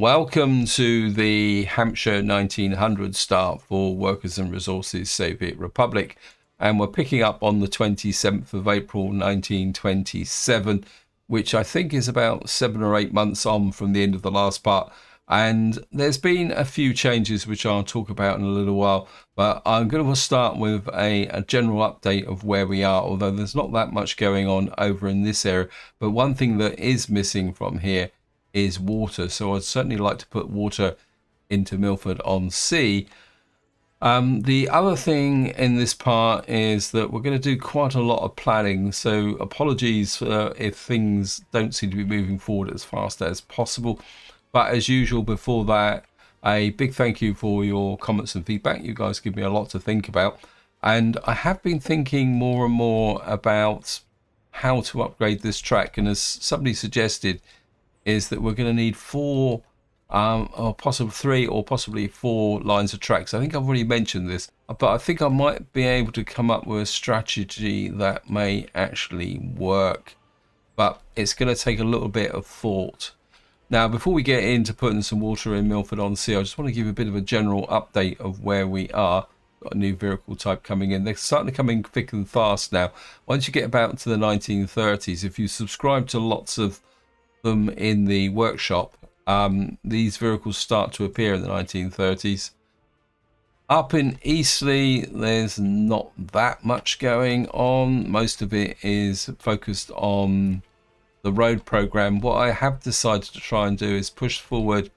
Welcome to the Hampshire 1900 start for Workers and Resources Soviet Republic, and we're picking up on the 27th of April 1927, which I think is about 7 or 8 months on from the end of the last part. And there's been a few changes which I'll talk about in a little while, but I'm going to start with a general update of where we are, although there's not that much going on over in this area. But one thing that is missing from here is water, so I'd certainly like to put water into Milford-on-Sea. The other thing in this part is that we're going to do quite a lot of planning, so apologies if things don't seem to be moving forward as fast as possible. But as usual, before that, a big thank you for your comments and feedback. You guys give me a lot to think about, and I have been thinking more and more about how to upgrade this track, and as somebody suggested, is that we're going to need 4 or possibly 3 or possibly 4 lines of tracks. I think I've already mentioned this, but I think I might be able to come up with a strategy that may actually work, but it's going to take a little bit of thought. Now, before we get into putting some water in Milford-on-Sea, I just want to give a bit of a general update of where we are. Got a new vehicle type coming in. They're starting to come in thick and fast now. Once you get about to the 1930s, if you subscribe to lots of them in the workshop, these vehicles start to appear in the 1930s. Up in Eastleigh, there's not that much going on. Most of it is focused on the road program. What I have decided to try and do is push forward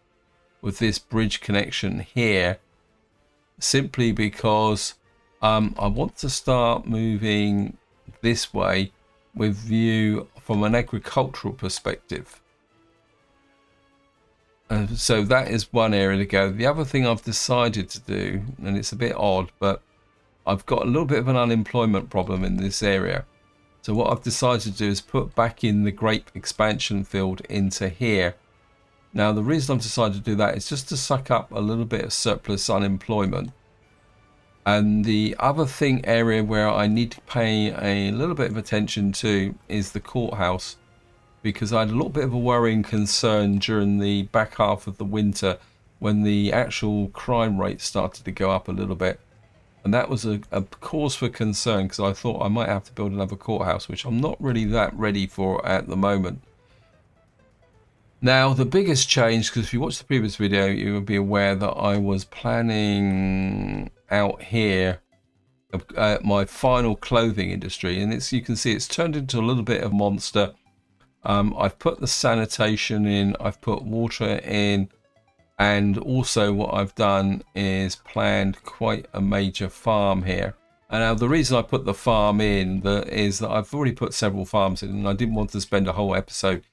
with this bridge connection here, simply because I want to start moving this way with view from an agricultural perspective. And so that is one area to go. The other thing I've decided to do, and it's a bit odd, but I've got a little bit of an unemployment problem in this area. So what I've decided to do is put back in the grape expansion field into here. Now the reason I've decided to do that is just to suck up a little bit of surplus unemployment. And the other thing area where I need to pay a little bit of attention to is the courthouse, because I had a little bit of a worrying concern during the back half of the winter when the actual crime rate started to go up a little bit. And that was a cause for concern, because I thought I might have to build another courthouse, which I'm not really that ready for at the moment. Now, the biggest change, because if you watched the previous video, you will be aware that I was planning out here my final clothing industry, and you can see it's turned into a little bit of a monster. I've put the sanitation in, I've put water in, and also what I've done is planned quite a major farm here. And now the reason I put the farm in is that I've already put several farms in, and I didn't want to spend a whole episode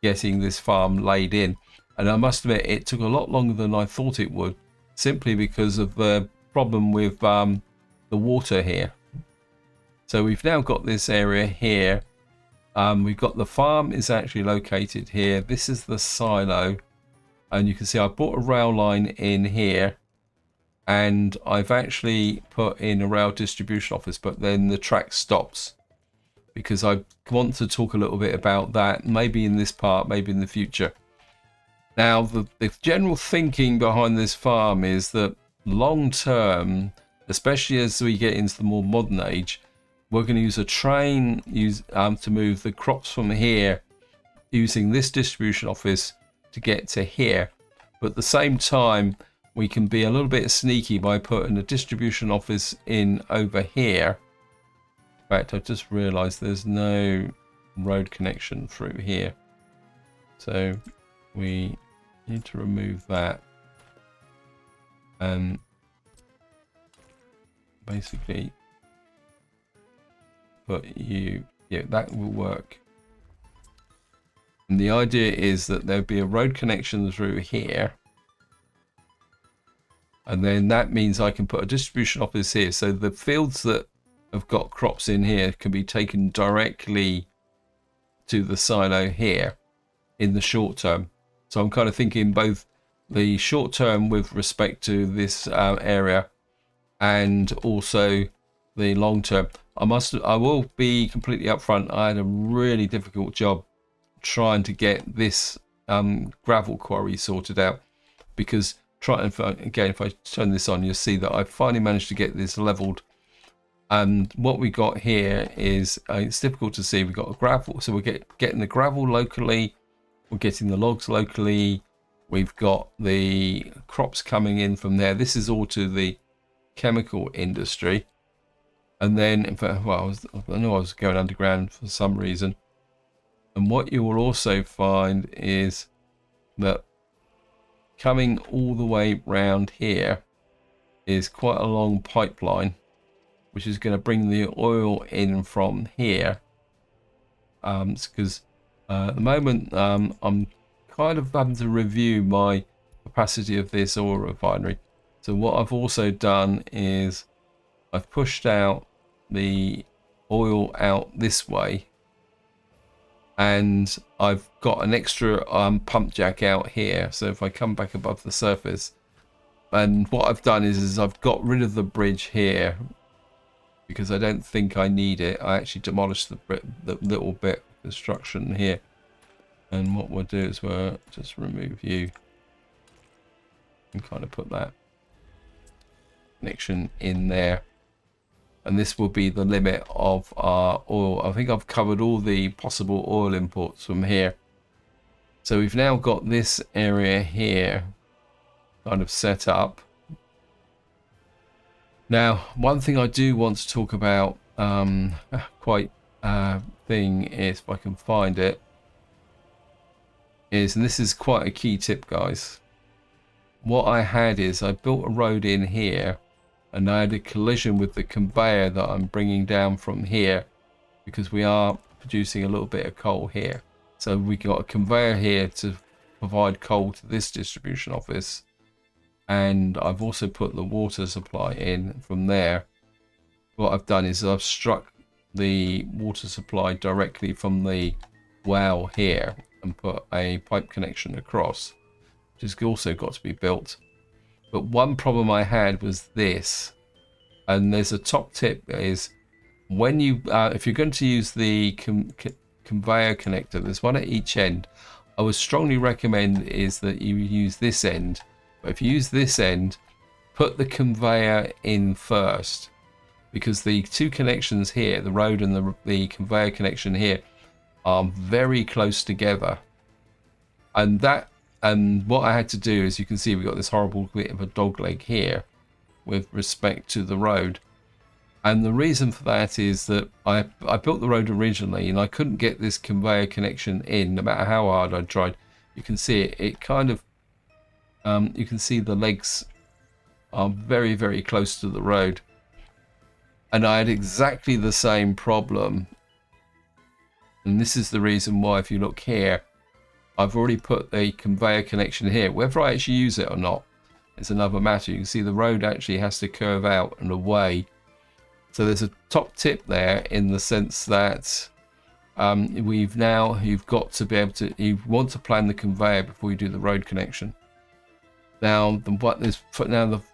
getting this farm laid in. And I must admit, it took a lot longer than I thought it would, simply because of the problem with the water here. So we've now got this area here. We've got the farm is actually located here. This is the silo, and you can see I brought a rail line in here, and I've actually put in a rail distribution office, but then the track stops, because I want to talk a little bit about that, maybe in this part, maybe in the future. Now, the general thinking behind this farm is that long term, especially as we get into the more modern age, we're going to use a train to move the crops from here using this distribution office to get to here. But at the same time, we can be a little bit sneaky by putting a distribution office in over here. In fact, I've just realized there's no road connection through here. So we need to remove that. And basically put that will work. And the idea is that there'll be a road connection through here, and then that means I can put a distribution office here, so the fields that have got crops in here can be taken directly to the silo here in the short term. So I'm kind of thinking both the short term with respect to this area, and also the long term. I will be completely upfront. I had a really difficult job trying to get this gravel quarry sorted out, because if I turn this on, you'll see that I finally managed to get this leveled. And what we got here is, it's difficult to see, we've got a gravel, so we're getting the gravel locally, we're getting the logs locally, we've got the crops coming in from there. This is all to the chemical industry. And then, in fact, well, I know I was going underground for some reason. And what you will also find is that coming all the way round here is quite a long pipeline, which is going to bring the oil in from here. Because at the moment I'm kind of having to review my capacity of this oil refinery. So what I've also done is I've pushed out the oil out this way, and I've got an extra pump jack out here. So if I come back above the surface, and what I've done is I've got rid of the bridge here because I don't think I need it. I actually demolished the little bit of construction here, and what we'll do is we'll just remove you and kind of put that connection in there. And this will be the limit of our oil. I think I've covered all the possible oil imports from here. So we've now got this area here kind of set up. Now, one thing I do want to talk about thing is, if I can find it, is, and this is quite a key tip, guys. What I had is I built a road in here, and I had a collision with the conveyor that I'm bringing down from here, because we are producing a little bit of coal here. So we got a conveyor here to provide coal to this distribution office, and I've also put the water supply in from there. What I've done is I've struck the water supply directly from the well here and put a pipe connection across, which has also got to be built. But one problem I had was this, and there's a top tip, is when you if you're going to use the conveyor connector, there's one at each end. I would strongly recommend is that you use this end. But if you use this end, put the conveyor in first, because the two connections here, the road and the conveyor connection here, are very close together. And what I had to do is, you can see we've got this horrible bit of a dog leg here with respect to the road. And the reason for that is that I built the road originally, and I couldn't get this conveyor connection in, no matter how hard I tried. You can see it kind of, you can see the legs are very, very close to the road. And I had exactly the same problem. And this is the reason why, if you look here, I've already put a conveyor connection here. Whether I actually use it or not is another matter. You can see the road actually has to curve out and away. So there's a top tip there, in the sense that you've got to be able to, you want to plan the conveyor before you do the road connection. Now, the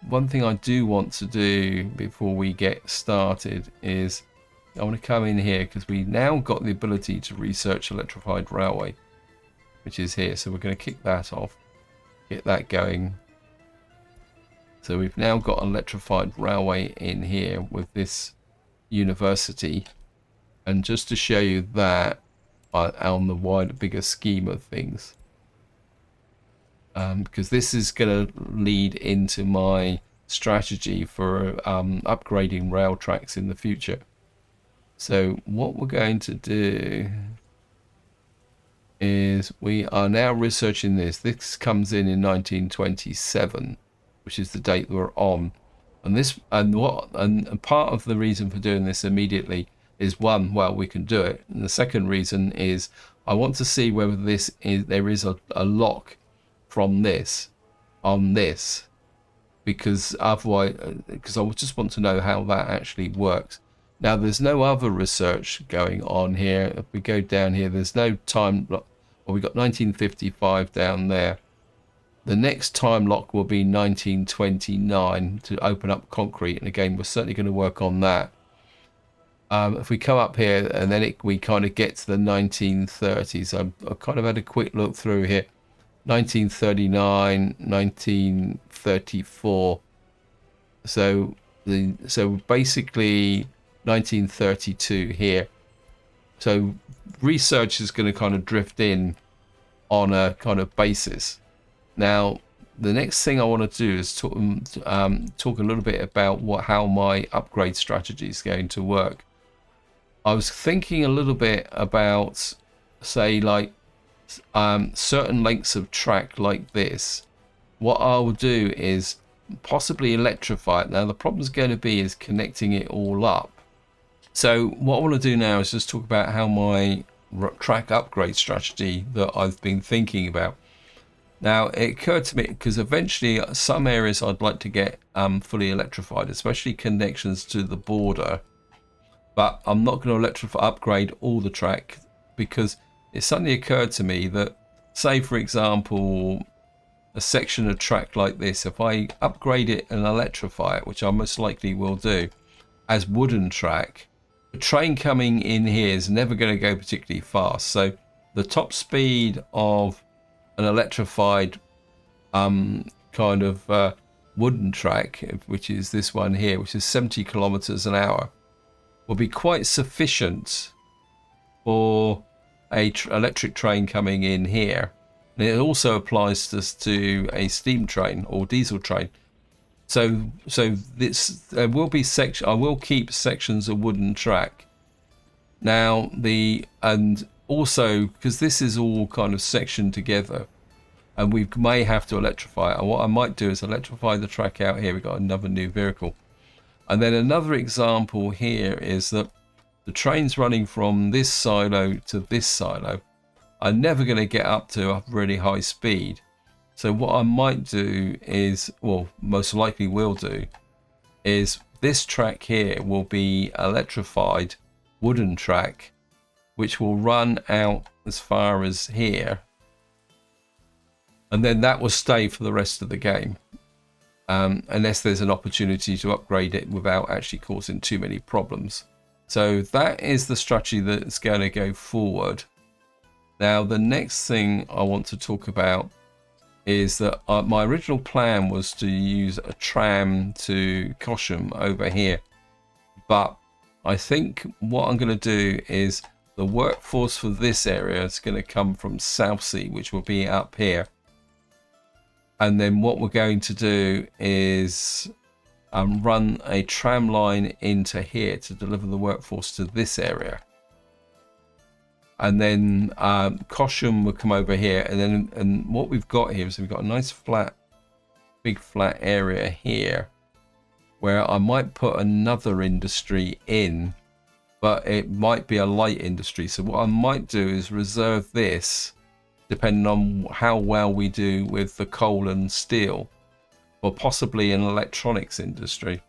one thing I do want to do before we get started is I want to come in here, because we now got the ability to research electrified railway, which is here. So we're going to kick that off, get that going. So we've now got electrified railway in here with this university. And just to show you that on the bigger scheme of things, because this is going to lead into my strategy for upgrading rail tracks in the future. So what we're going to do is, we are now researching this. This comes in 1927, which is the date we're on. And part of the reason for doing this immediately is, one, well, we can do it. And the second reason is I want to see whether there is a lock from this on this, because otherwise, because I just want to know how that actually works. Now, there's no other research going on here. If we go down here, there's no time lock. Well, we got 1955 down there. The next time lock will be 1929 to open up concrete, and again, we're certainly going to work on that. If we come up here, and then we kind of get to the 1930s, I kind of had a quick look through here. 1939, 1934. So basically 1932 here. So research is going to kind of drift in on a kind of basis. Now, the next thing I want to do is talk a little bit about how my upgrade strategy is going to work. I was thinking a little bit about, say, like certain lengths of track like this. What I will do is possibly electrify it. Now, the problem's going to be is connecting it all up. So what I want to do now is just talk about how my track upgrade strategy that I've been thinking about. Now, it occurred to me because eventually some areas I'd like to get fully electrified, especially connections to the border. But I'm not going to upgrade all the track, because it suddenly occurred to me that, say, for example, a section of track like this, if I upgrade it and electrify it, which I most likely will do, as wooden track, the train coming in here is never going to go particularly fast. So the top speed of an electrified kind of wooden track, which is this one here, which is 70 kilometers an hour, will be quite sufficient for a electric train coming in here. And it also applies to a steam train or diesel train. So this there will be I will keep sections of wooden track. Now and also because this is all kind of sectioned together, and we may have to electrify it. And what I might do is electrify the track out here. We've got another new vehicle. And then another example here is that the trains running from this silo to this silo are never going to get up to a really high speed. So what I might do is, well, most likely will do, is this track here will be electrified wooden track, which will run out as far as here. And then that will stay for the rest of the game. Unless there's an opportunity to upgrade it without actually causing too many problems. So that is the strategy that's going to go forward. Now, the next thing I want to talk about is that my original plan was to use a tram to Cosham over here. But I think what I'm going to do is the workforce for this area is going to come from Southsea, which will be up here. And then what we're going to do is run a tram line into here to deliver the workforce to this area. And then Cosham will come over here. And what we've got here is we've got a nice big flat area here where I might put another industry in, but it might be a light industry. So what I might do is reserve this, depending on how well we do with the coal and steel, or possibly an electronics industry.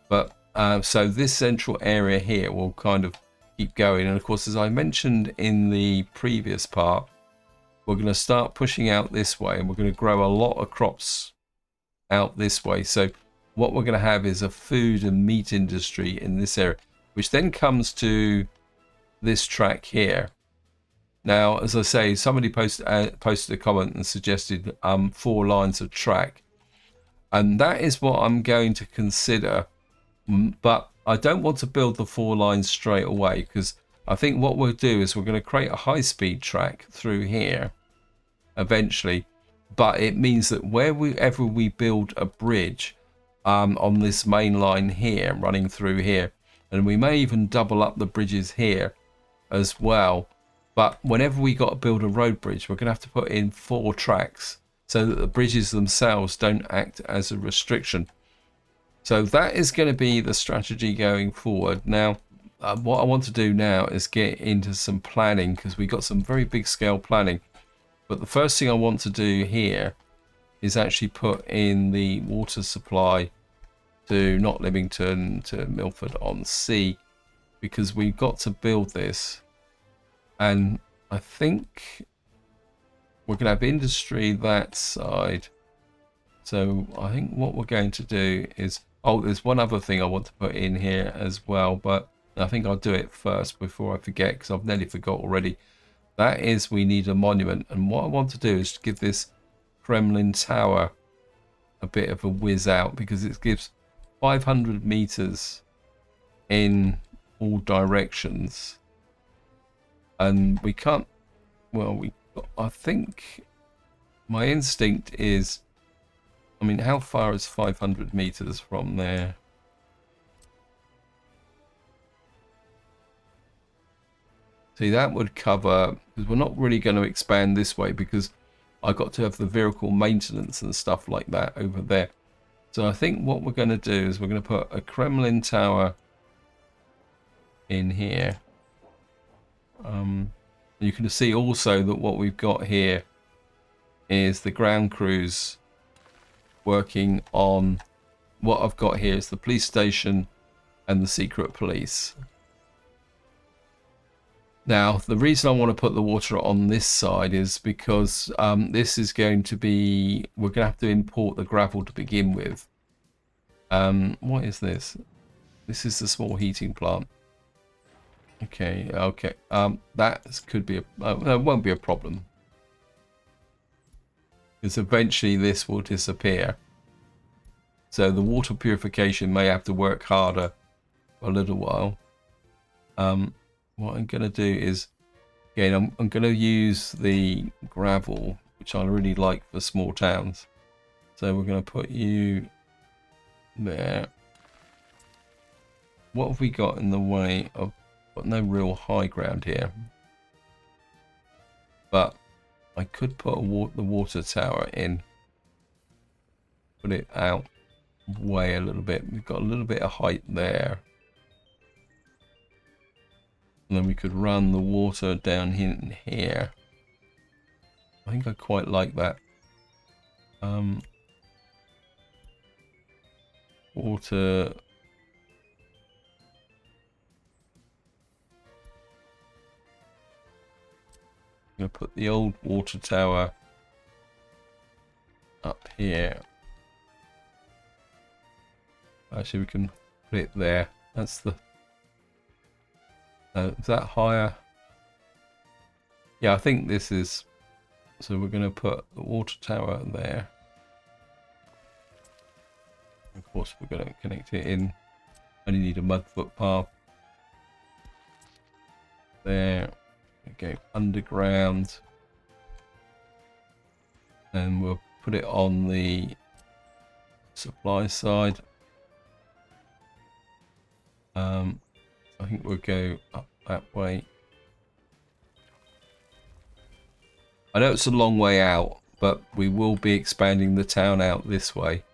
But so this central area here will kind of keep going. And of course, as I mentioned in the previous part, we're going to start pushing out this way, and we're going to grow a lot of crops out this way. So what we're going to have is a food and meat industry in this area, which then comes to this track here. Now, as I say, somebody posted a comment and suggested 4 lines of track. And that is what I'm going to consider. But I don't want to build the 4 lines straight away, because I think what we'll do is we're going to create a high-speed track through here eventually. But it means that wherever we build a bridge on this main line here, running through here, and we may even double up the bridges here as well. But whenever we got to build a road bridge, we're going to have to put in 4 tracks so that the bridges themselves don't act as a restriction. So that is going to be the strategy going forward. Now, what I want to do now is get into some planning, because we got some very big scale planning. But the first thing I want to do here is actually put in the water supply to not Lymington, to Milford-on-Sea, because we've got to build this. And I think we're going to have industry that side. So I think what we're going to do is, oh, there's one other thing I want to put in here as well, but I think I'll do it first before I forget, because I've nearly forgot already. That is, we need a monument. And what I want to do is give this Kremlin Tower a bit of a whiz out, because it gives 500 meters in all directions. And we can't, well, I think my instinct is, I mean, how far is 500 meters from there? See, that would cover, because we're not really going to expand this way, because I got to have the vehicle maintenance and stuff like that over there. So I think what we're going to do is we're going to put a Kremlin Tower in here. You can see also that what we've got here is the ground crews working on, what I've got here is the police station and the secret police. Now, the reason I want to put the water on this side is because this is going to be, we're going to have to import the gravel to begin with. What is this? This is the small heating plant. Okay, okay. That could be it won't be a problem, because eventually this will disappear. So the water purification may have to work harder for a little while. What I'm going to do is, again, I'm going to use the gravel, which I really like for small towns. So we're going to put you there. What have we got in the way of, got no real high ground here. But I could put the water tower in. Put it out way a little bit. We've got a little bit of height there. And then we could run the water down in here. I think I quite like that. Water. I'm going to put the old water tower up here. Actually, we can put it there. That's the... is that higher? Yeah, I think this is... So we're going to put the water tower there. Of course, we're going to connect it in. Only need a mud footpath. There. Go underground. And we'll put it on the supply side. I think we'll go up that way. I know it's a long way out, but we will be expanding the town out this way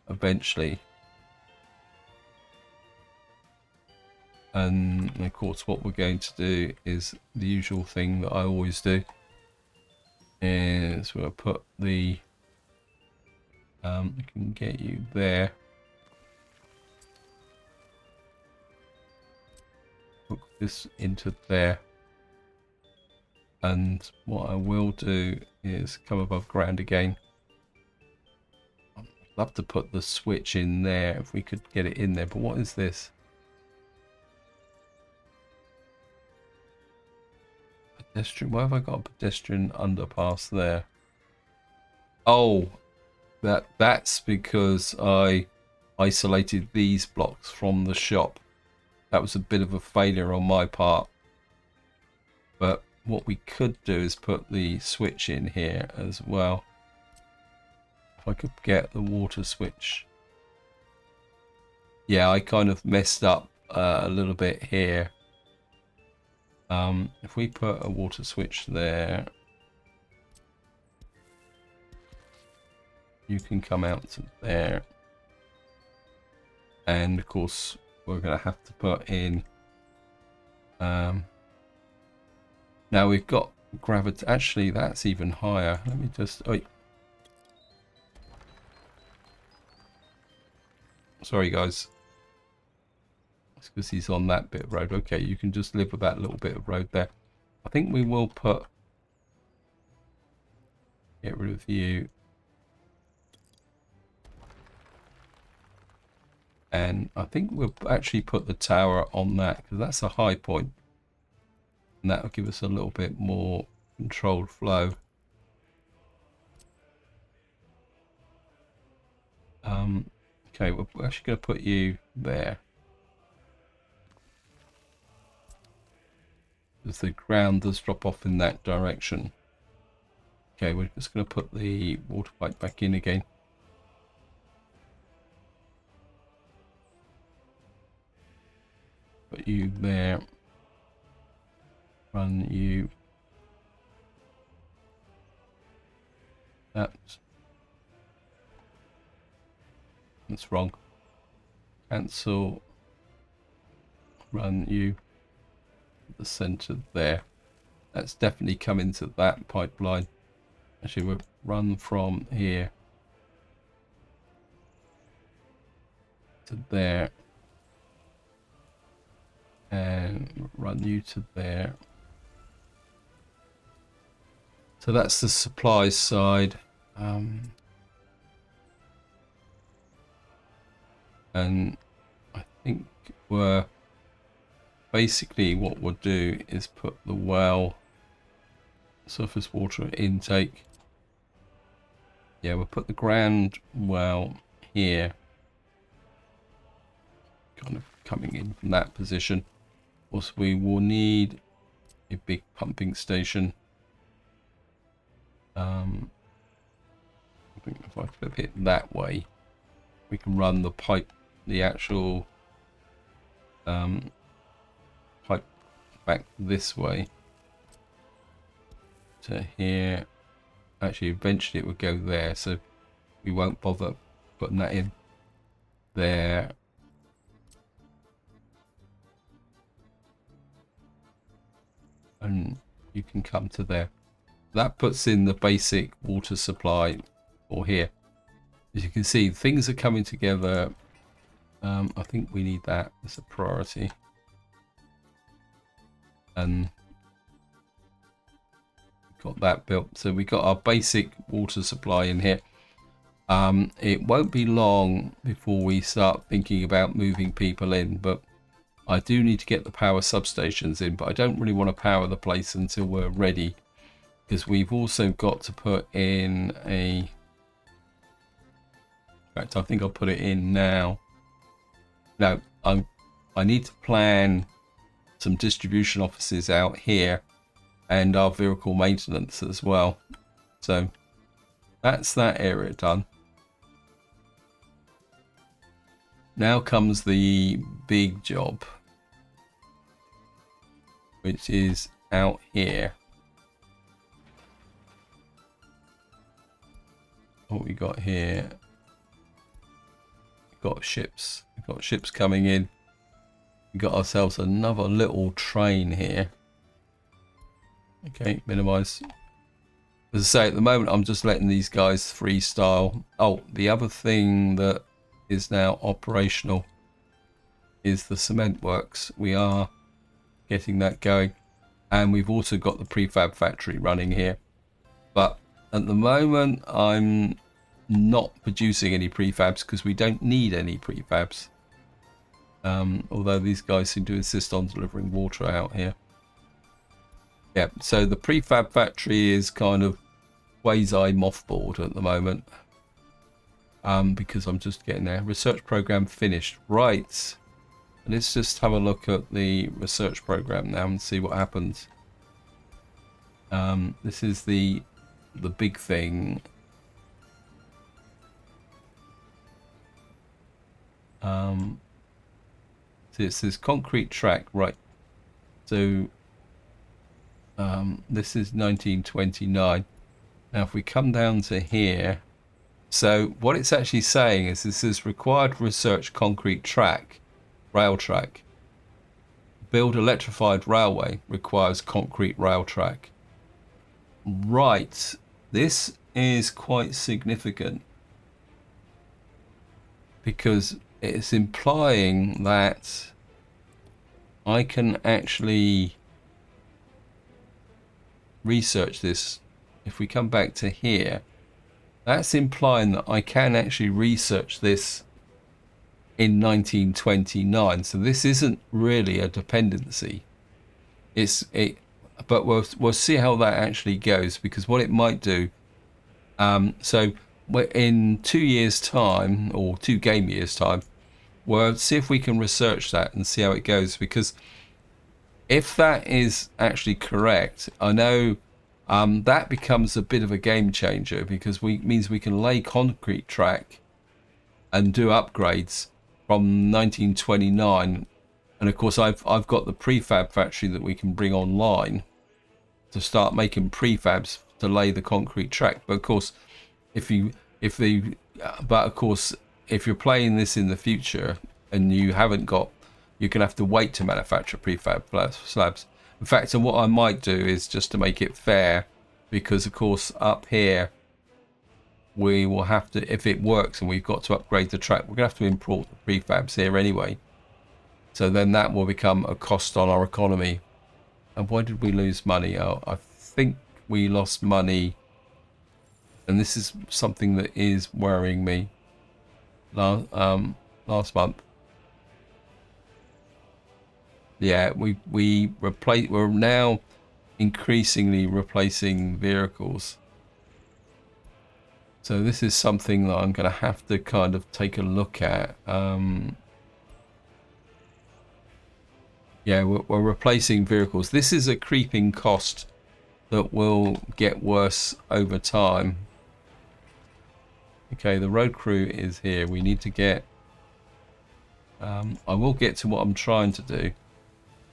eventually. And of course what we're going to do is the usual thing that I always do, is we'll put the I can get you there. Hook this into there. And what I will do is come above ground again. I'd love to put the switch in there if we could get it in there, but what is this? Pedestrian, why have I got a pedestrian underpass there? Oh, that's because I isolated these blocks from the shop. That was a bit of a failure on my part. But what we could do is put the switch in here as well. If I could get the water switch. Yeah, I kind of messed up a little bit here. If we put a water switch there, you can come out to there. And of course, we're going to have to put in... now we've got gravity. Actually, that's even higher. Let me just... Oh, sorry, guys. It's because he's on that bit of road. Okay, you can just live with that little bit of road there. I think we will put... Get rid of you. And I think we'll actually put the tower on that, because that's a high point. And that will give us a little bit more controlled flow. Okay, we're actually going to put you there. Because the ground does drop off in that direction. Okay, we're just going to put the water pipe back in again. Put you there. Run you. That's wrong. Cancel. Run you. The center there. That's definitely come into that pipeline. Actually, we'll run from here to there. And run you to there. So that's the supply side. And I think we're basically what we'll do is put the well surface water intake. Yeah, we'll put the ground well here, kind of coming in from that position. Also, we will need a big pumping station. I think if I flip it that way, we can run the pipe, the actual pipe back this way to here. Actually, eventually it would go there, so we won't bother putting that in there. And you can come to there. That puts in the basic water supply for here. As you can see, things are coming together. I think we need that as a priority. And got that built. So we got our basic water supply in here. It won't be long before we start thinking about moving people in, but I do need to get the power substations in, but I don't really want to power the place until we're ready, because we've also got to put in a... In fact, I think I'll put it in now. No, I need to plan some distribution offices out here and our vehicle maintenance as well. So that's that area done. Now comes the big job, which is out here. What we got here? We've got ships. We've got ships coming in. We got ourselves another little train here. Okay, minimize. As I say, at the moment, I'm just letting these guys freestyle. Oh, the other thing that is now operational is the cement works. We are getting that going, and we've also got the prefab factory running here. But at the moment, I'm not producing any prefabs because we don't need any prefabs. Although these guys seem to insist on delivering water out here. Yeah, so the prefab factory is kind of quasi mothballed at the moment. Because I'm just getting there. Research program finished. Right. Let's just have a look at the research program now and see what happens. This is the big thing. So it says concrete track, right? So this is 1929. Now if we come down to here, so what it's actually saying is this is required research concrete track, rail track. Build electrified railway requires concrete rail track. Right, this is quite significant because it's implying that I can actually research this. If we come back to here, that's implying that I can actually research this in 1929. So this isn't really a dependency. but we'll see how that actually goes, because what it might do. So in 2 years' time, or 2 game years' time, we'll see if we can research that and see how it goes. Because if that is actually correct, I know that becomes a bit of a game changer, because means we can lay concrete track and do upgrades from 1929. And of course, I've got the prefab factory that we can bring online to start making prefabs to lay the concrete track. But of course, if you're playing this in the future and you haven't got, you're gonna have to wait to manufacture prefab slabs. In fact, and what I might do is, just to make it fair, because of course up here we will have to, if it works and we've got to upgrade the track, we're gonna have to import the prefabs here anyway. So then that will become a cost on our economy. And why did we lose money? Oh, I think we lost money, and this is something that is worrying me. Last month, yeah, we're now increasingly replacing vehicles. So this is something that I'm going to have to kind of take a look at. Yeah, we're replacing vehicles. This is a creeping cost that will get worse over time. Okay, the road crew is here. We need to get... I will get to what I'm trying to do.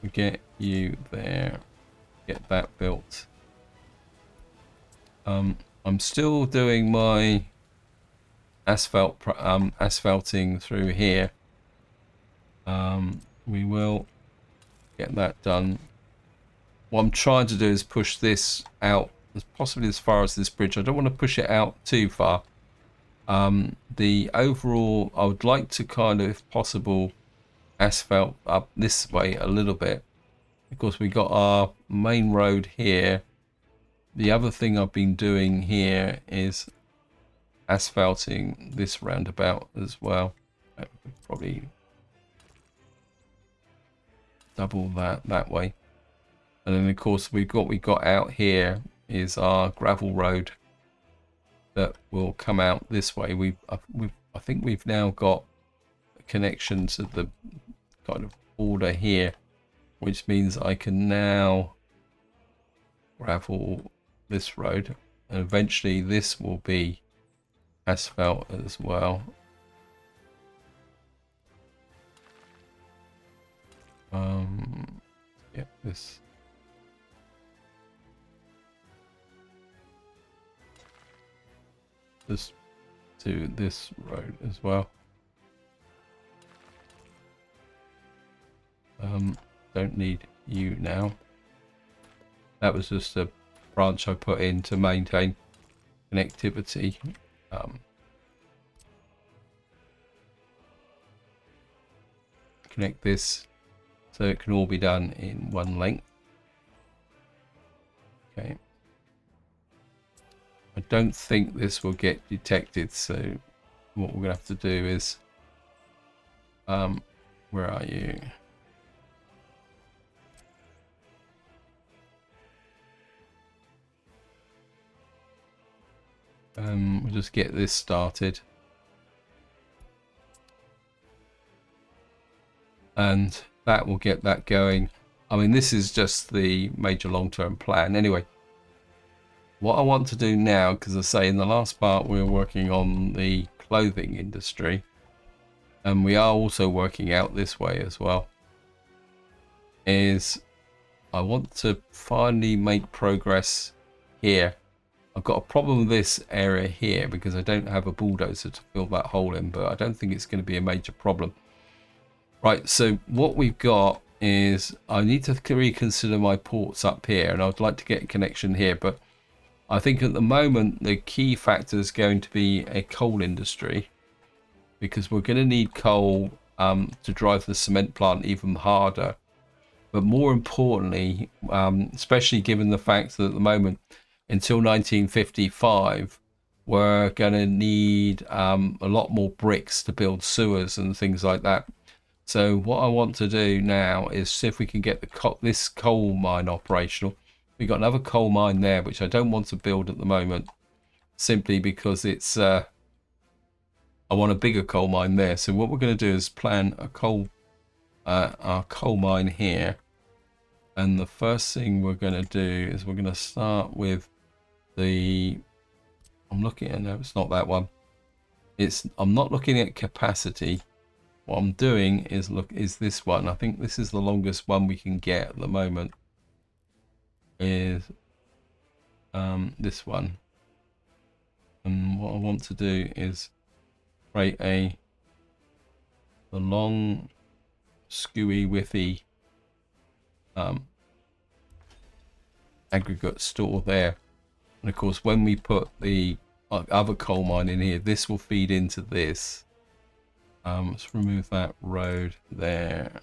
We get you there. Get that built. I'm still doing my asphalting through here. We will get that done. What I'm trying to do is push this out possibly as far as this bridge. I don't want to push it out too far. The overall, I would like to kind of, if possible, asphalt up this way a little bit. Of course, we got our main road here. The other thing I've been doing here is asphalting this roundabout as well. Probably double that way. And then of course we got out here is our gravel road that will come out this way. I think we've now got a connection to the kind of border here, which means I can now gravel this road, and eventually this will be asphalt as well. Yeah, this. This to this road as well. Don't need you now. That was just a branch I put in to maintain connectivity. Connect this so it can all be done in one length. Okay. I don't think this will get detected, so what we're gonna have to do is where are you? We'll just get this started, and that will get that going. I mean, this is just the major long-term plan. Anyway, what I want to do now, because I say in the last part we were working on the clothing industry, and we are also working out this way as well, is I want to finally make progress here. I've got a problem with this area here because I don't have a bulldozer to fill that hole in, but I don't think it's going to be a major problem. Right, so what we've got is I need to reconsider my ports up here, and I'd like to get a connection here, but I think at the moment the key factor is going to be a coal industry, because we're going to need coal to drive the cement plant even harder. But more importantly, especially given the fact that at the moment, until 1955, we're going to need a lot more bricks to build sewers and things like that. So what I want to do now is see if we can get this coal mine operational. we've got another coal mine there, which I don't want to build at the moment, simply because it's I want a bigger coal mine there. So what we're going to do is plan a our coal mine here, and the first thing we're going to do is we're going to start with the, I'm looking at, no, it's not that one. I'm not looking at capacity. What I'm doing is this one. I think this is the longest one we can get at the moment. Is this one. And what I want to do is create the long, skewy, whiffy aggregate store there. And of course, when we put the other coal mine in here, this will feed into this. Let's remove that road there.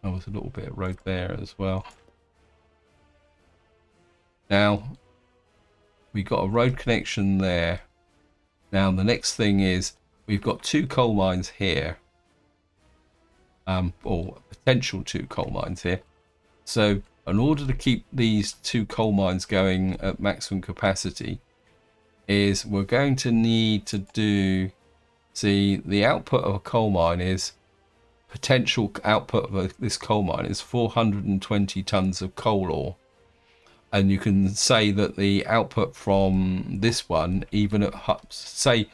Oh, there's a little bit of road there as well. Now, we got a road connection there. Now, the next thing is we've got 2 coal mines here. Or potential 2 coal mines here. So, in order to keep these 2 coal mines going at maximum capacity, is we're going to need to do, see, the output of a coal mine is, potential output of this coal mine is 420 tons of coal ore. And you can say that the output from this one, even at, say,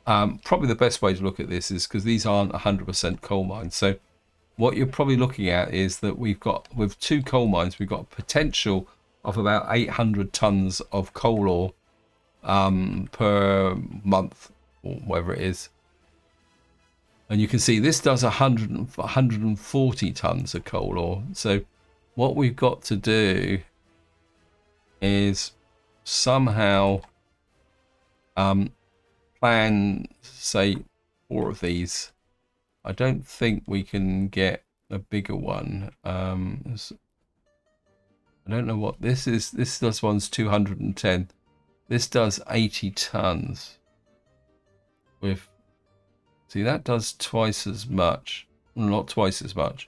probably the best way to look at this is because these aren't 100% coal mines. So what you're probably looking at is that we've got, with 2 coal mines, we've got a potential of about 800 tons of coal ore per month, or whatever it is. And you can see this does 140 tons of coal ore. So what we've got to do is somehow plan, say, 4 of these. I don't think we can get a bigger one. I don't know what this is. This one's 210. This does 80 tons. With, see, that does twice as much. Not twice as much.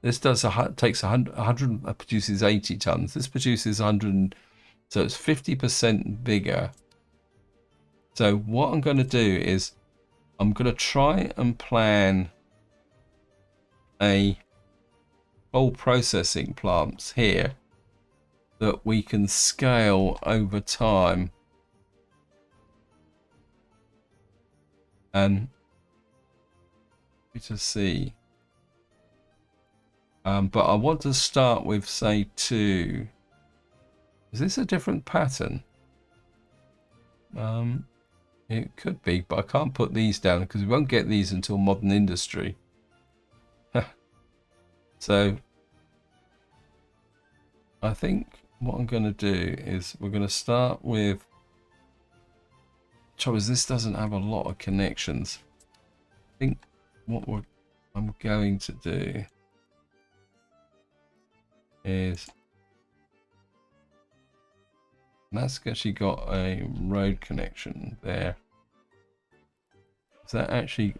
This does takes 100 produces 80 tons. This produces 100, so it's 50% bigger. So what I'm going to do is I'm going to try and plan a coal processing plants here that we can scale over time. And we just see. But I want to start with, say, 2. Is this a different pattern? It could be, but I can't put these down because we won't get these until modern industry. So I think what I'm going to do is we're going to start with, trouble is this doesn't have a lot of connections. I think what I'm going to do is, that's actually got a road connection there. Is that actually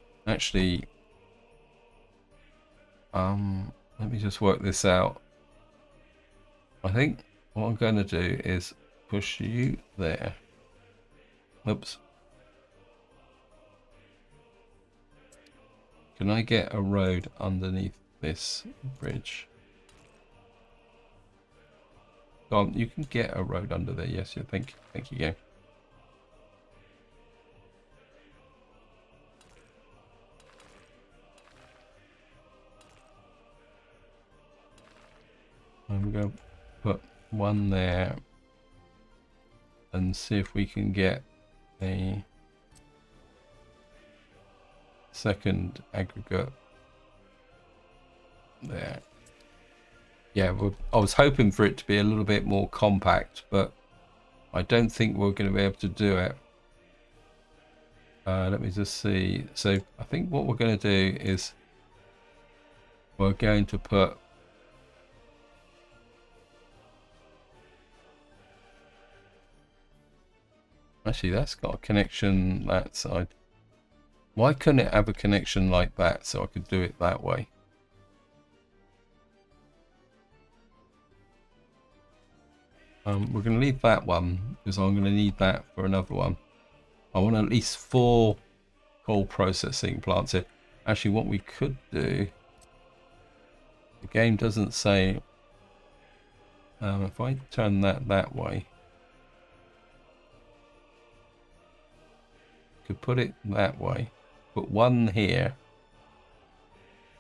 let me just work this out. I think what I'm going to do is push you there. Oops. Can I get a road underneath this bridge? Go on, you can get a road under there. Yes, yeah, thank you, game. I'm going to put one there and see if we can get a second aggregate there. Yeah, I was hoping for it to be a little bit more compact, but I don't think we're going to be able to do it. Let me just see. So I think what we're going to do is we're going to put actually, that's got a connection that side. Why couldn't it have a connection like that so I could do it that way? We're going to leave that one because I'm going to need that for another one. I want at least 4 coal processing plants here. Actually, what we could do, the game doesn't say. If I turn that way, could put it that way. Put one here.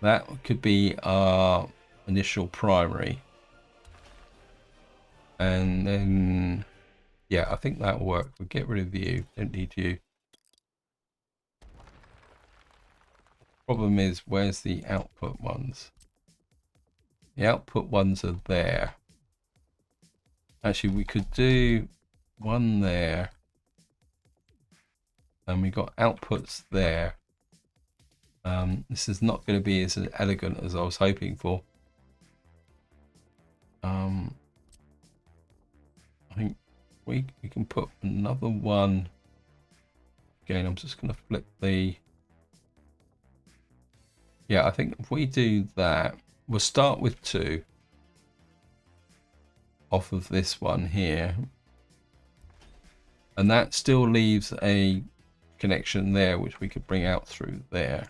That could be our initial primary. And then, yeah, I think that'll work. We'll get rid of you. Don't need you. Problem is, where's the output ones? The output ones are there. Actually, we could do one there. And we got outputs there. This is not going to be as elegant as I was hoping for. I think we can put another one. Again, I'm just going to flip the. Yeah, I think if we do that, we'll start with 2 off of this one here. And that still leaves a connection there, which we could bring out through there.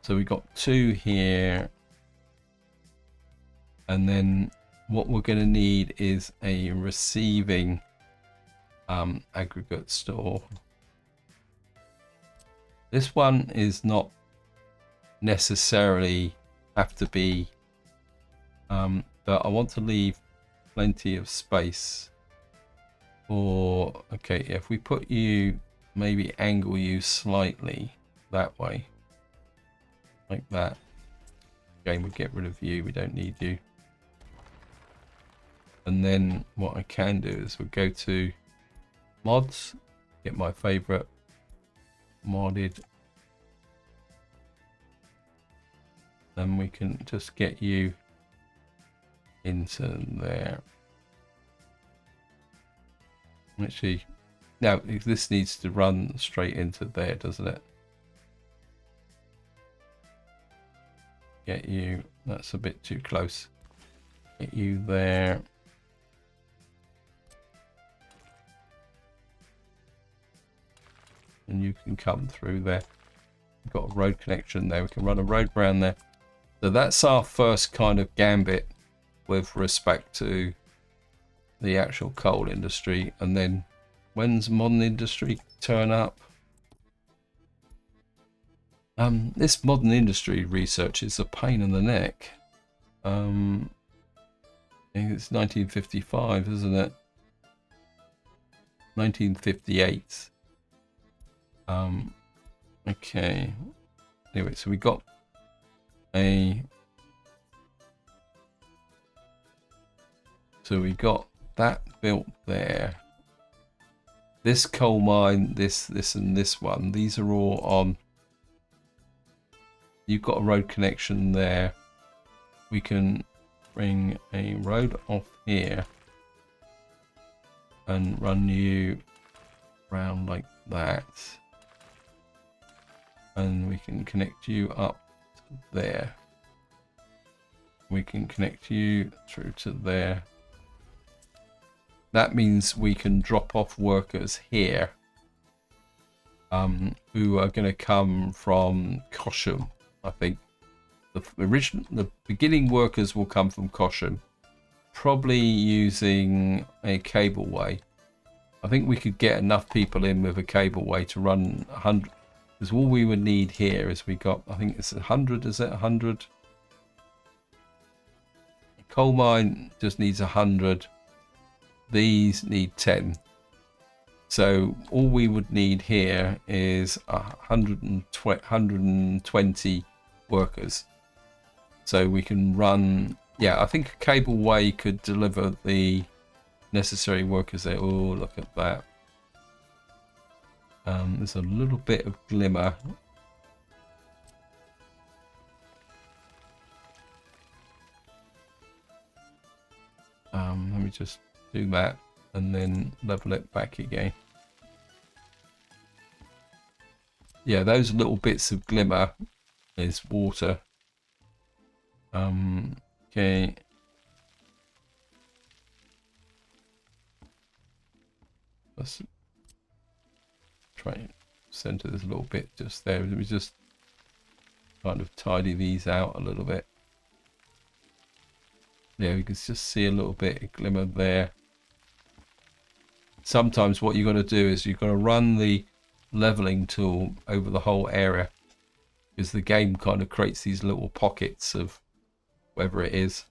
So we got 2 here. And then what we're going to need is a receiving aggregate store. This one is not necessarily have to be, but I want to leave plenty of space for, okay, if we put you, maybe angle you slightly that way, like that. Again, we get rid of you, we don't need you. And then what I can do is we'll go to mods, get my favorite modded, and we can just get you into there. Actually, now this needs to run straight into there, doesn't it? Get you, that's a bit too close. Get you there. And you can come through there. We've got a road connection there. We can run a road around there. So that's our first kind of gambit with respect to the actual coal industry. And then when's modern industry turn up? This modern industry research is a pain in the neck. I think it's 1955, isn't it? 1958. Okay. Anyway, so we got that built there. This coal mine, this and this one, these are all on. You've got a road connection there. We can bring a road off here and run you around like that. And we can connect you up to there. We can connect you through to there. That means we can drop off workers here who are going to come from Cosham. I think the beginning workers will come from Cosham, probably using a cableway. I think we could get enough people in with a cableway to run 100. Because all we would need here is we got, I think it's 100, is it 100? Coal mine just needs 100. These need 10. So all we would need here is 120 workers. So we can run, yeah, I think a cableway could deliver the necessary workers there. Oh, look at that. There's a little bit of glimmer. Let me just do that and then level it back again. Yeah, those little bits of glimmer is water. Okay. Let's try and center this a little bit just there. Let me just kind of tidy these out a little bit. Yeah, we can just see a little bit of glimmer there. Sometimes what you've got to do is you've got to run the leveling tool over the whole area, because the game kind of creates these little pockets of whatever it is.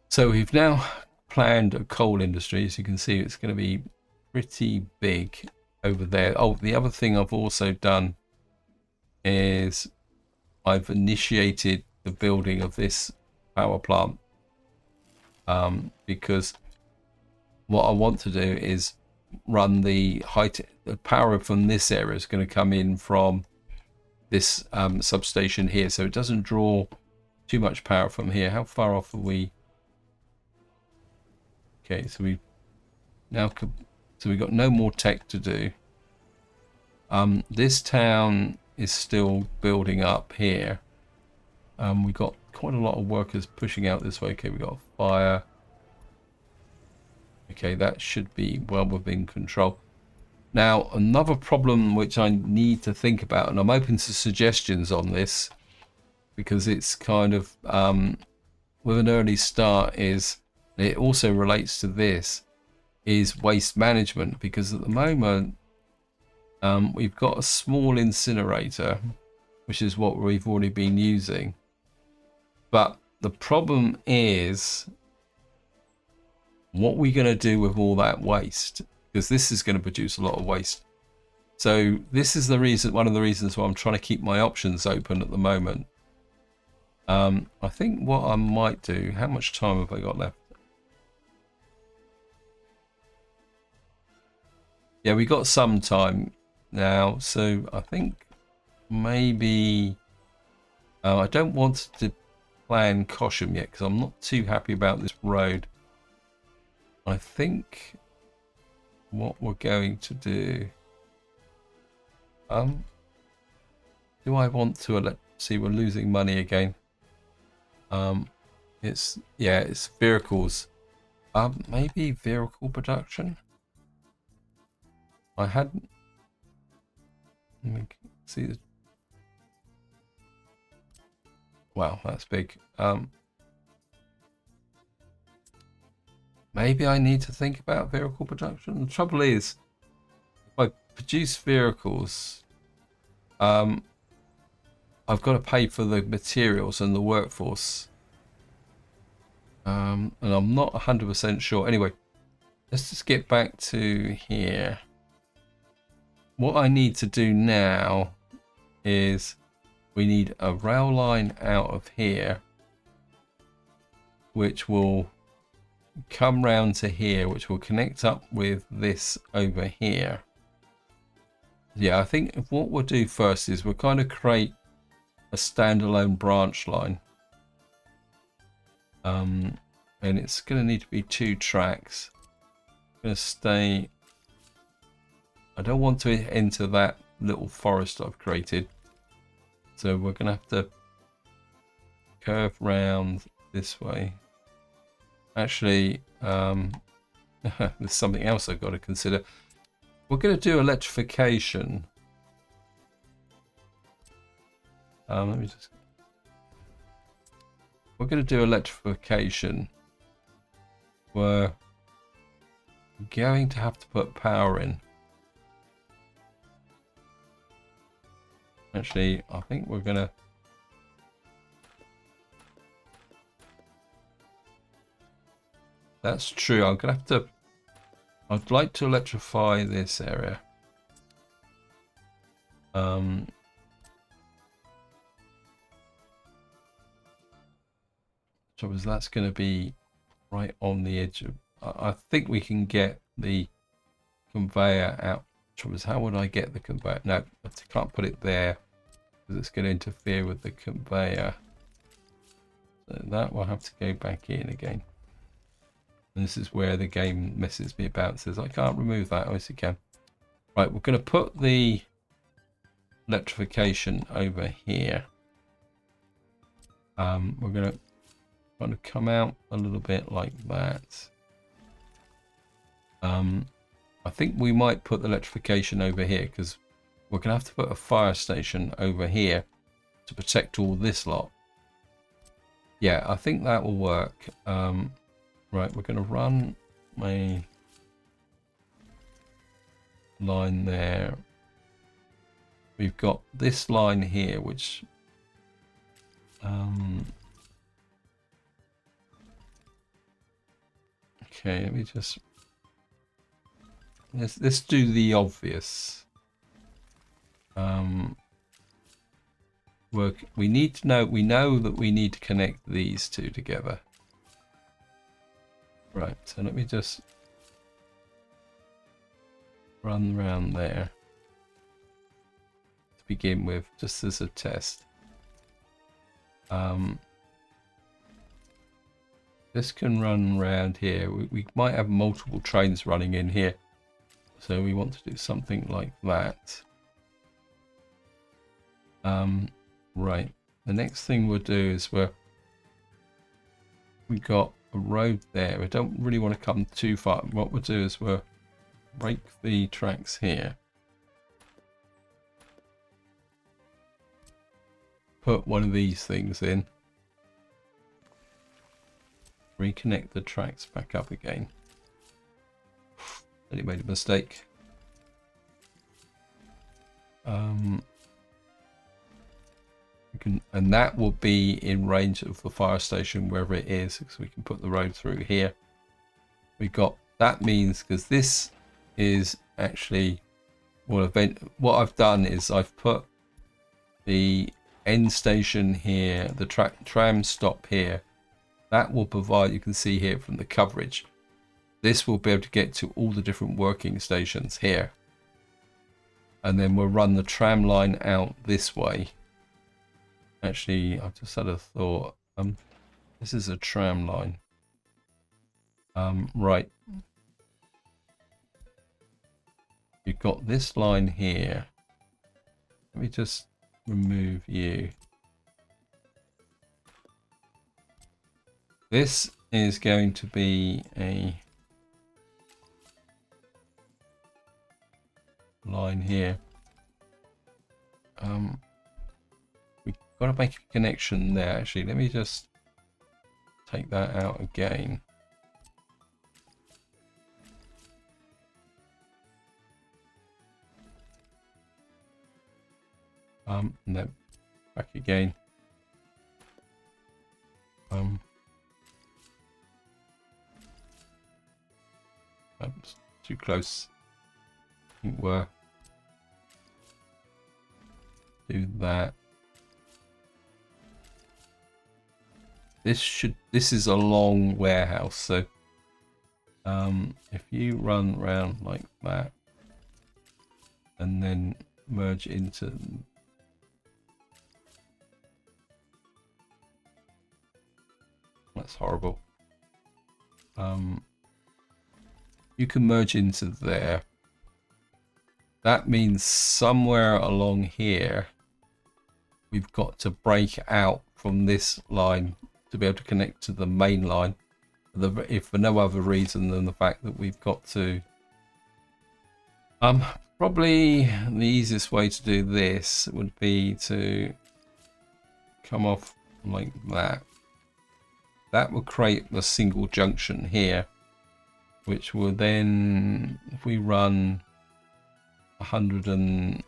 So we've now planned a coal industry. As you can see, it's going to be pretty big over there. Oh, the other thing I've also done is I've initiated the building of this power plant, because what I want to do is run the power from this area is going to come in from this substation here, so it doesn't draw too much power from here. How far off are we? Okay, so we now we've got no more tech to do. This town is still building up here. We got quite a lot of workers pushing out this way. Okay, we got a fire. Okay, that should be well within control. Now, another problem which I need to think about, and I'm open to suggestions on this, because it's kind of with an early start, is it also relates to this, is waste management. Because at the moment we've got a small incinerator, which is what we've already been using, but the problem is what we're going to do with all that waste, because this is going to produce a lot of waste. So this is the reason, one of the reasons why I'm trying to keep my options open at the moment. I think what I might do, how much time have I got left? Yeah, we got some time now, so I think maybe I don't want to plan Cosham yet, because I'm not too happy about this road. I think what we're going to do, do I want to see, we're losing money again. It's vehicles. Maybe vehicle production. I hadn't. Let me see. Wow, that's big. Maybe I need to think about vehicle production. The trouble is, if I produce vehicles, I've got to pay for the materials and the workforce. And I'm not 100% sure. Anyway, let's just get back to here. What I need to do now is we need a rail line out of here, which will come round to here, which will connect up with this over here. Yeah, I think what we'll do first is we'll kind of create a standalone branch line. And it's going to need to be 2 tracks. I'm going to stay. I don't want to enter that little forest I've created. So we're going to have to curve round this way. Actually, there's something else I've got to consider. We're going to do electrification. Let me just. We're going to do electrification. We're going to have to put power in. Actually, I think we're going to. That's true. I'm going to have to. I'd like to electrify this area. So that's going to be right on the edge of. I think we can get the conveyor out. How would I get the conveyor? No, I can't put it there because it's going to interfere with the conveyor. So that will have to go back in again. And this is where the game messes me about. It says I can't remove that. Oh, yes, you can. Right, we're going to put the electrification over here. We're going to kind of come out a little bit like that. I think we might put the electrification over here because we're going to have to put a fire station over here to protect all this lot. Yeah, I think that will work. Right, we're going to run a line there. We've got this line here, which okay, let me just let's do the obvious. We need to know, we know that we need to connect these two together. Right, so let me just run around there to begin with, just as a test. This can run around here. We might have multiple trains running in here, so we want to do something like that. Right, the next thing we'll do is we've got a road there. We don't really want to come too far. What we'll do is we'll break the tracks here, put one of these things in, reconnect the tracks back up again. Then it made a mistake. And that will be in range of the fire station wherever it is, because we can put the road through here. We got that means, because this is actually what I've done is I've put the end station here, the tram stop here. That will provide, you can see here from the coverage, this will be able to get to all the different working stations here. And then we'll run the tram line out this way. Actually, I just had a thought. This is a tram line. Right. You've got this line here. Let me just remove you. This is going to be a line here. We've got to make a connection there. Actually, let me just take that out again. And then back again. That's too close. I think we're do that. This is a long warehouse, so if you run around like that and then merge into, that's horrible. You can merge into there. That means somewhere along here we've got to break out from this line to be able to connect to the main line, if for no other reason than the fact that we've got to probably the easiest way to do this would be to come off like that. That will create a single junction here, which will then, if we run 100 and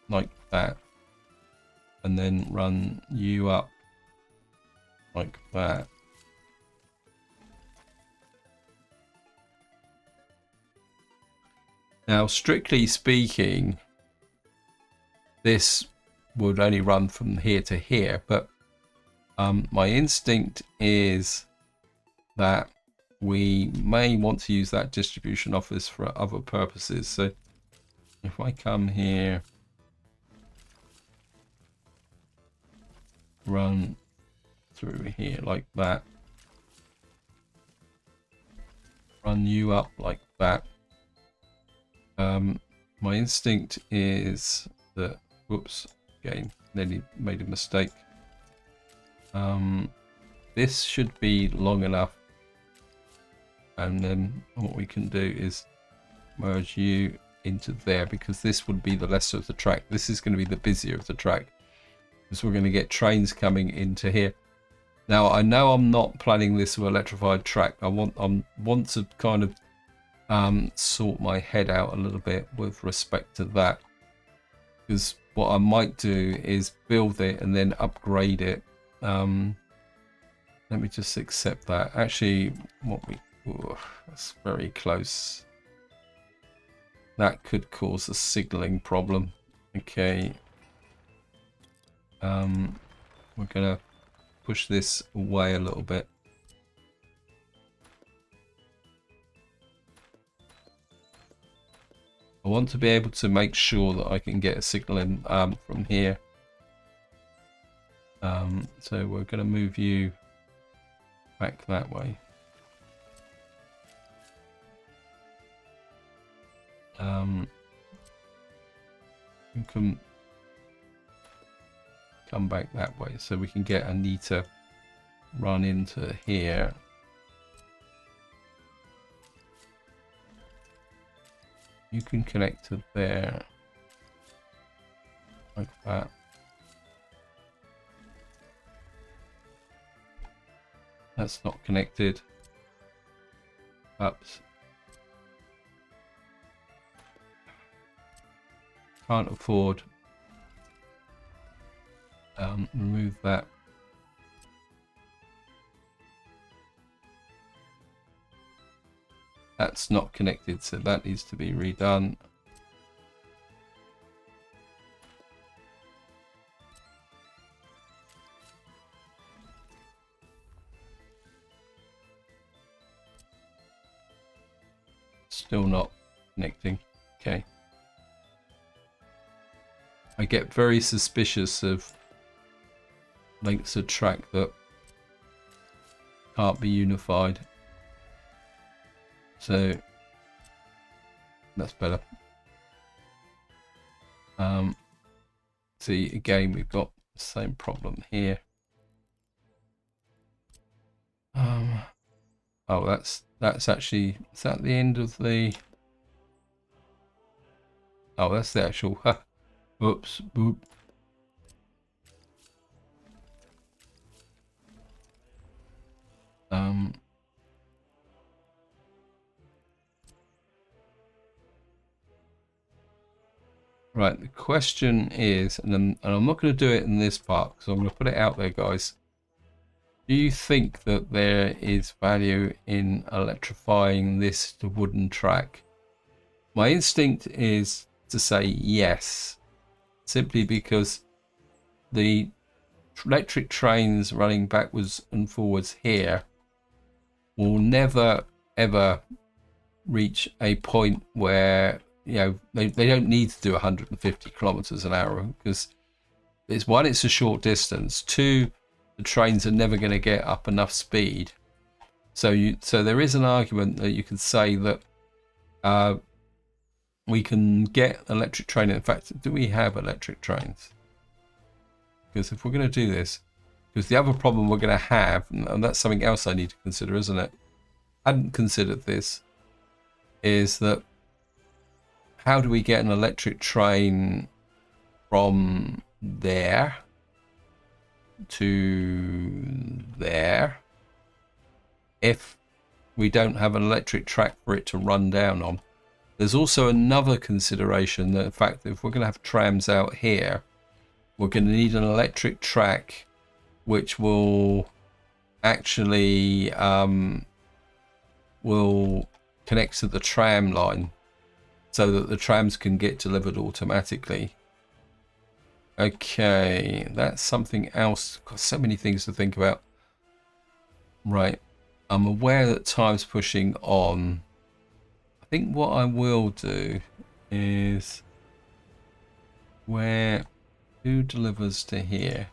like that, and then run you up like that. Now, strictly speaking, this would only run from here to here, but my instinct is that we may want to use that distribution office for other purposes. So if I come here, run through here like that, run you up like that, my instinct is that, whoops, again, nearly made a mistake. This should be long enough, and then what we can do is merge you into there, because this would be the lesser of the track. This is going to be the busier of the track, because we're going to get trains coming into here. Now I know I'm not planning this with electrified track. I want to kind of sort my head out a little bit with respect to that, because what I might do is build it and then upgrade it. Let me just accept that. Actually, that's very close. That could cause a signaling problem. Okay. We're gonna push this away a little bit. I want to be able to make sure that I can get a signal in from here. So we're going to move you back that way. You can come back that way so we can get Anita run into here. You can connect to there, like that. That's not connected. Oops. Can't afford. Remove that. That's not connected, so that needs to be redone. Still not connecting. Okay. I get very suspicious of lengths of track that can't be unified. So that's better. See, again, we've got the same problem here. Oh, that's actually, is that the end of the? Oh, that's the actual. Oops, boop. Right, the question is, and I'm not going to do it in this part because I'm going to put it out there, guys. Do you think that there is value in electrifying this to wooden track? My instinct is to say yes, simply because the electric trains running backwards and forwards here will never ever reach a point where, you know, they don't need to do 150 kilometers an hour, because it's a short distance. Two, the trains are never going to get up enough speed. So there is an argument that you could say that we can get electric train. In fact, do we have electric trains? Because if we're going to do this, because the other problem we're going to have, and that's something else I need to consider, isn't it? I hadn't considered this, is that how do we get an electric train from there to there if we don't have an electric track for it to run down on? There's also another consideration, that in fact, if we're going to have trams out here, we're going to need an electric track which will actually will connect to the tram line so that the trams can get delivered automatically. Okay, that's something else. Got so many things to think about. Right, I'm aware that time's pushing on. I think what I will do is, who delivers to here?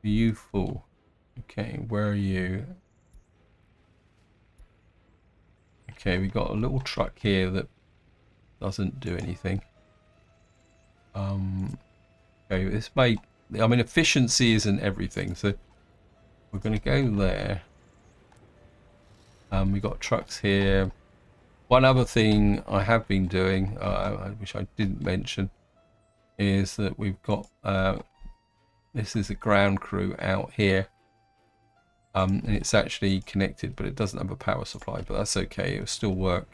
You fool. Okay, where are you? Okay, we got a little truck here that doesn't do anything. Okay, this may, I mean, efficiency isn't everything, so we're going to go there. We got trucks here. One other thing I have been doing, which I didn't mention, is that we've got this is a ground crew out here, and it's actually connected, but it doesn't have a power supply. But that's okay; it'll still work.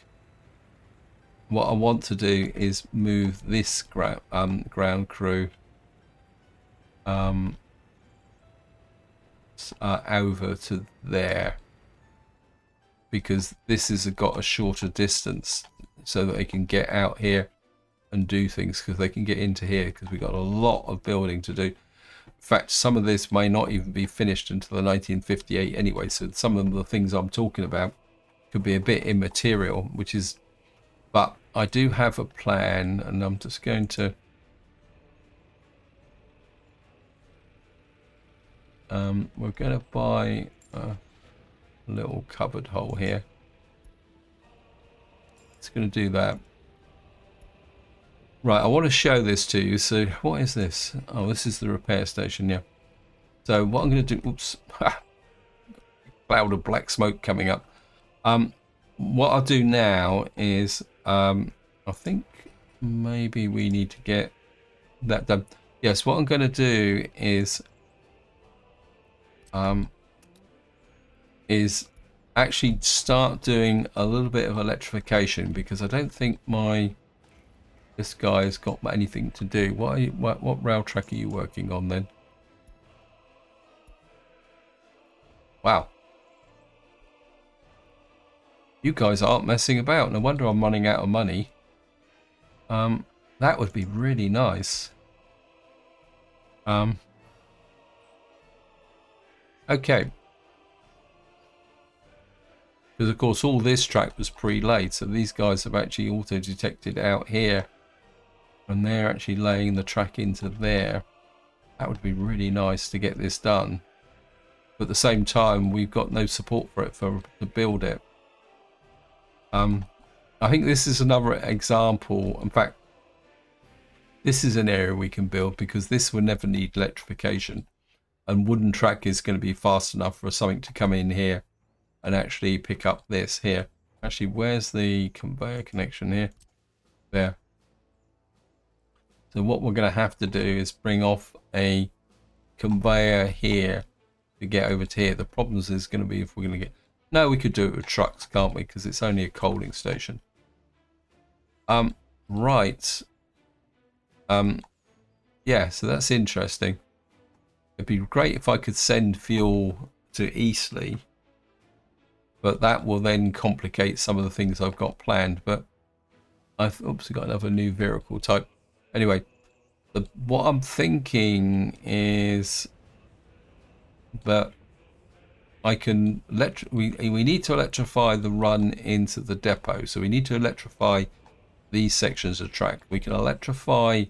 What I want to do is move this ground crew over to there, because this has got a shorter distance, so that they can get out here and do things, because they can get into here, because we've got a lot of building to do. In fact, some of this may not even be finished until the 1958 anyway, so some of the things I'm talking about could be a bit immaterial, which is, but I do have a plan, and I'm just going to we're going to buy a little cupboard hole here. It's going to do that. Right, I want to show this to you. So what is this? Oh, this is the repair station, yeah. So what I'm going to do, oops, cloud of black smoke coming up. What I'll do now is, I think maybe we need to get that done. Yes, what I'm going to do is actually start doing a little bit of electrification, because I don't think this guy's got anything to do. What rail track are you working on then? Wow. You guys aren't messing about. No wonder I'm running out of money. That would be really nice. Okay. Because of course all this track was pre-laid, so these guys have actually auto-detected out here, and they're actually laying the track into there. That would be really nice to get this done. But at the same time, we've got no support for it to build it. I think this is another example. In fact, this is an area we can build, because this will never need electrification, and wooden track is going to be fast enough for something to come in here and actually pick up this here. Actually, where's the conveyor connection here? There. So what we're going to have to do is bring off a conveyor here to get over to here. The problem is going to be if we're going to get... No, we could do it with trucks, can't we? Because it's only a coaling station. Right. Yeah, so that's interesting. It'd be great if I could send fuel to Eastleigh, but that will then complicate some of the things I've got planned. But I've obviously got another new vehicle type. Anyway, what I'm thinking is that I can we need to electrify the run into the depot. So we need to electrify these sections of track. We can electrify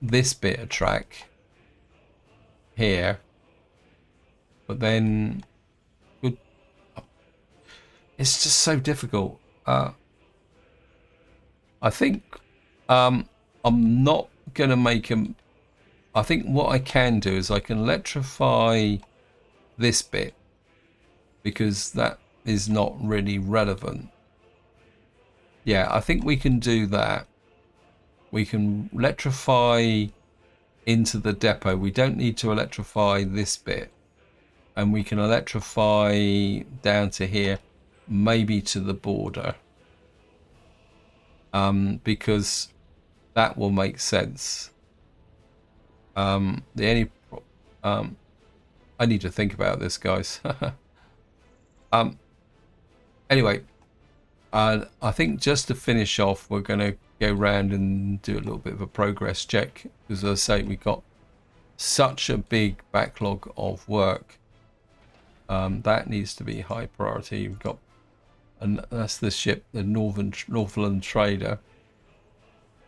this bit of track here, but then it's just so difficult. I think I'm not gonna make them. I think what I can do is I can electrify this bit, because that is not really relevant. Yeah, I think we can do that. We can electrify into the depot. We don't need to electrify this bit, and we can electrify down to here, maybe to the border, because that will make sense. I need to think about this, guys. Anyway, I think just to finish off, we're going to go round and do a little bit of a progress check, because as I say, we've got such a big backlog of work. That needs to be high priority. We've got, and that's the ship, the Northland Trader.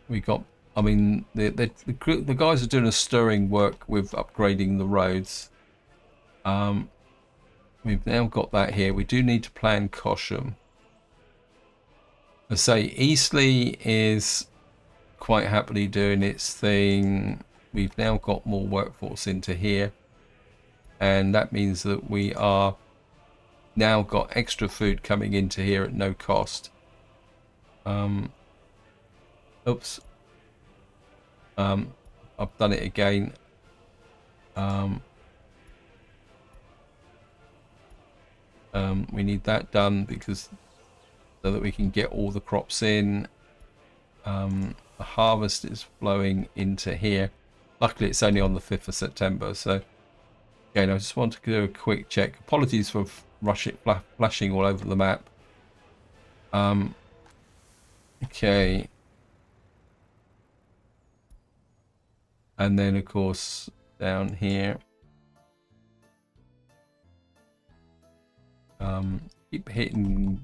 We got, I mean, the guys are doing a stirring work with upgrading the roads. We've now got that here. We do need to plan Cosham. I say Eastleigh is quite happily doing its thing. We've now got more workforce into here, and that means that we are now got extra food coming into here at no cost. Oops. I've done it again. We need that done because so that we can get all the crops in. The harvest is flowing into here. Luckily, it's only on the 5th of September. So, again, I just want to do a quick check. Apologies for flashing all over the map. Okay. And then, of course, down here. Keep hitting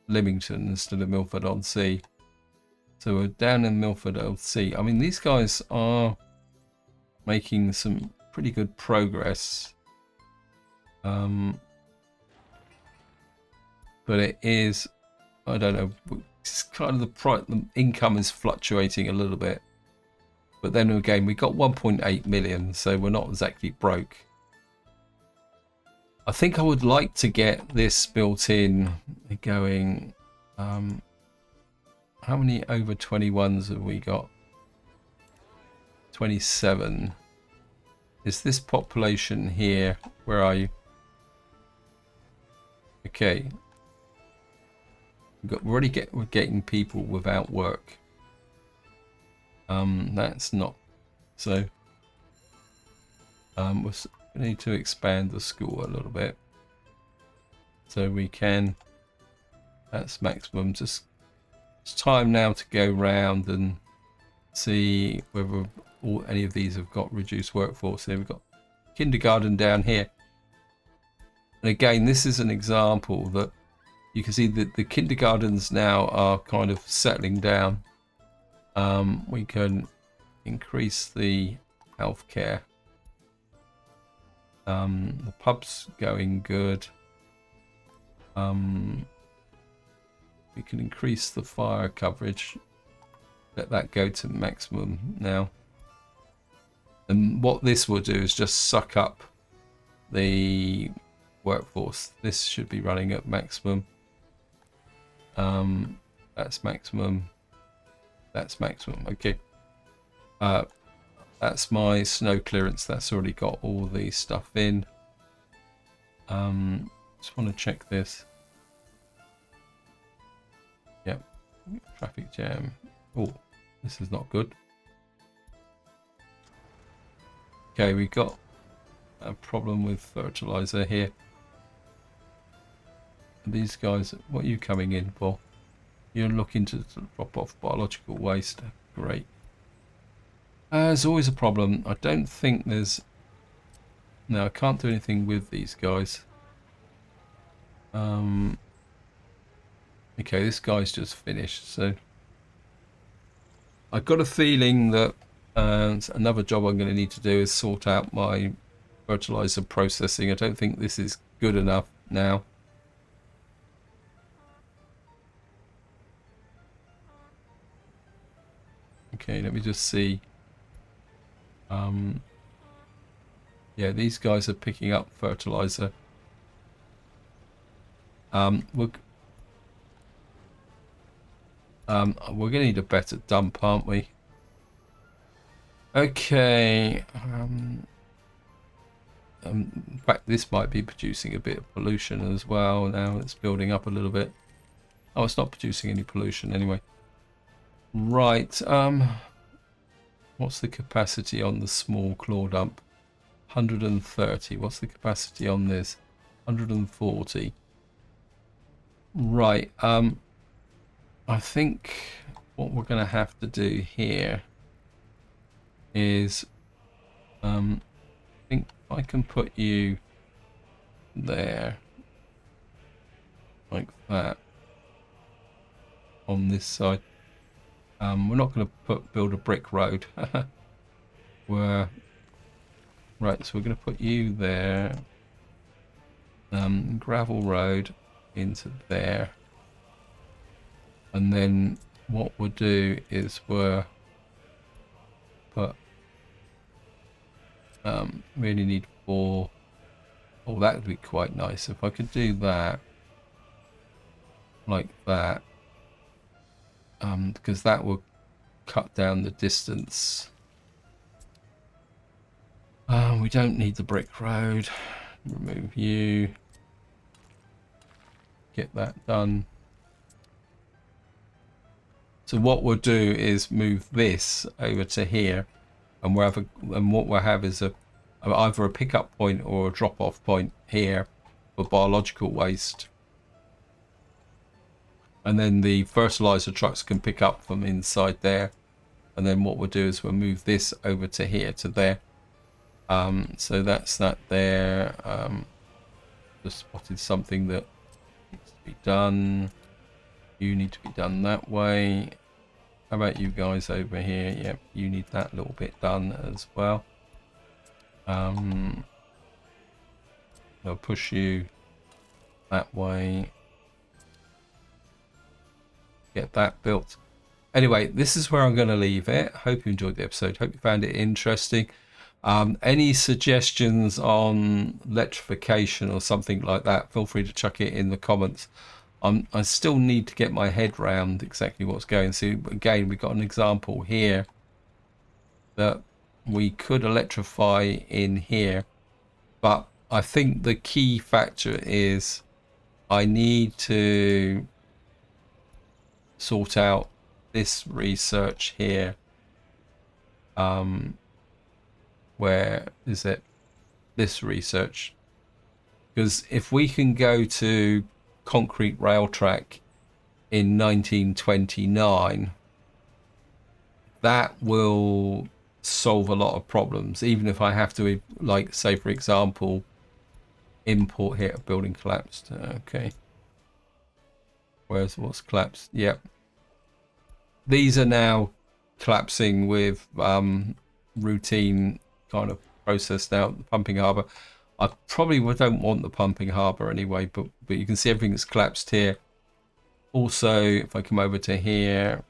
Lymington instead of Milford-on-Sea. So we're down in Milford-on-Sea. I mean, these guys are making some pretty good progress. But it is, I don't know, it's kind of the income is fluctuating a little bit. But then again, we got 1.8 million, so we're not exactly broke. I think I would like to get this built in going. How many over 21s have we got? 27. Is this population here? Where are you? Okay. We're getting people without work. That's not so. We need to expand the school a little bit so we can. That's maximum. Just it's time now to go round and see whether any of these have got reduced workforce. Here we've got kindergarten down here, and again, this is an example that you can see that the kindergartens now are kind of settling down. We can increase the healthcare. The pub's going good. We can increase the fire coverage. Let that go to maximum now. And what this will do is just suck up the workforce. This should be running at maximum. That's maximum. That's maximum. Okay. That's my snow clearance. That's already got all the stuff in. Just want to check this. Yep. Traffic jam. Oh, this is not good. Okay, we got a problem with fertilizer here. These guys, what are you coming in for? You're looking to drop off biological waste. Great. There's always a problem. I don't think there's... No, I can't do anything with these guys. Okay, this guy's just finished, so... I've got a feeling that another job I'm going to need to do is sort out my fertilizer processing. I don't think this is good enough now. Okay, let me just see. Yeah, these guys are picking up fertilizer. We're going to need a better dump, aren't we? Okay. In fact, this might be producing a bit of pollution as well. Now it's building up a little bit. Oh, it's not producing any pollution anyway. Right. What's the capacity on the small claw dump? 130. What's the capacity on this? 140. Right. I think what we're going to have to do here is I think I can put you there like that on this side. We're not going to build a brick road. Right, so we're going to put you there. Gravel road into there. And then what we'll do is we'll put really need 4. Oh, that would be quite nice if I could do that like that, because that will cut down the distance. We don't need the brick road. Remove you. Get that done. So what we'll do is move this over to here, and we'll have and what we'll have is either a pickup point or a drop-off point here for biological waste. And then the fertilizer trucks can pick up from inside there. And then what we'll do is we'll move this over to here, to there. So that's that there. Just spotted something that needs to be done. You need to be done that way. How about you guys over here? Yep, you need that little bit done as well. I'll push you that way. Get that built. Anyway, this is where I'm going to leave it. Hope you enjoyed the episode. Hope you found it interesting. Any suggestions on electrification or something like that, feel free to chuck it in the comments. I still need to get my head round exactly what's going. So again, we've got an example here that we could electrify in here, but I think the key factor is I need to sort out this research here. Where is it? This research, because if we can go to concrete rail track in 1929, that will solve a lot of problems. Even if I have to, like, say for example, import here. Building collapsed. Okay, what's collapsed? Yep, these are now collapsing with routine kind of process now. The pumping harbour, I probably don't want the pumping harbour anyway, but you can see everything that's collapsed here. Also, if I come over to here,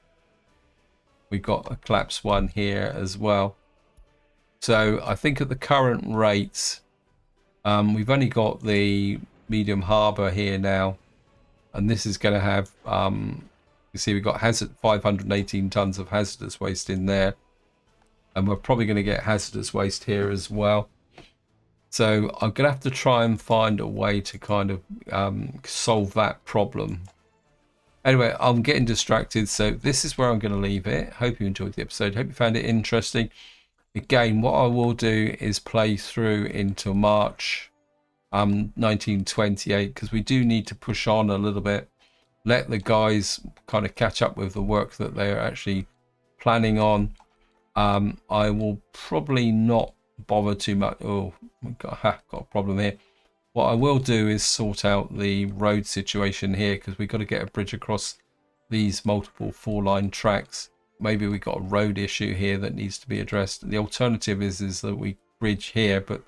we've got a collapsed one here as well. So I think at the current rates, we've only got the medium harbour here now, and this is going to have you see we've got 518 tons of hazardous waste in there, and we're probably going to get hazardous waste here as well. So I'm going to have to try and find a way to kind of solve that problem. Anyway, I'm getting distracted, so this is where I'm going to leave it. Hope you enjoyed the episode. Hope you found it interesting. Again, what I will do is play through into March 1928, because we do need to push on a little bit. Let the guys kind of catch up with the work that they're actually planning on. I will probably not bother too much. Oh, got a problem here. What I will do is sort out the road situation here, because we've got to get a bridge across these multiple 4-line tracks. Maybe we've got a road issue here that needs to be addressed. The alternative is that we bridge here, but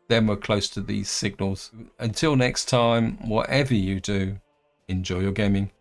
then we're close to these signals. Until next time, whatever you do, enjoy your gaming.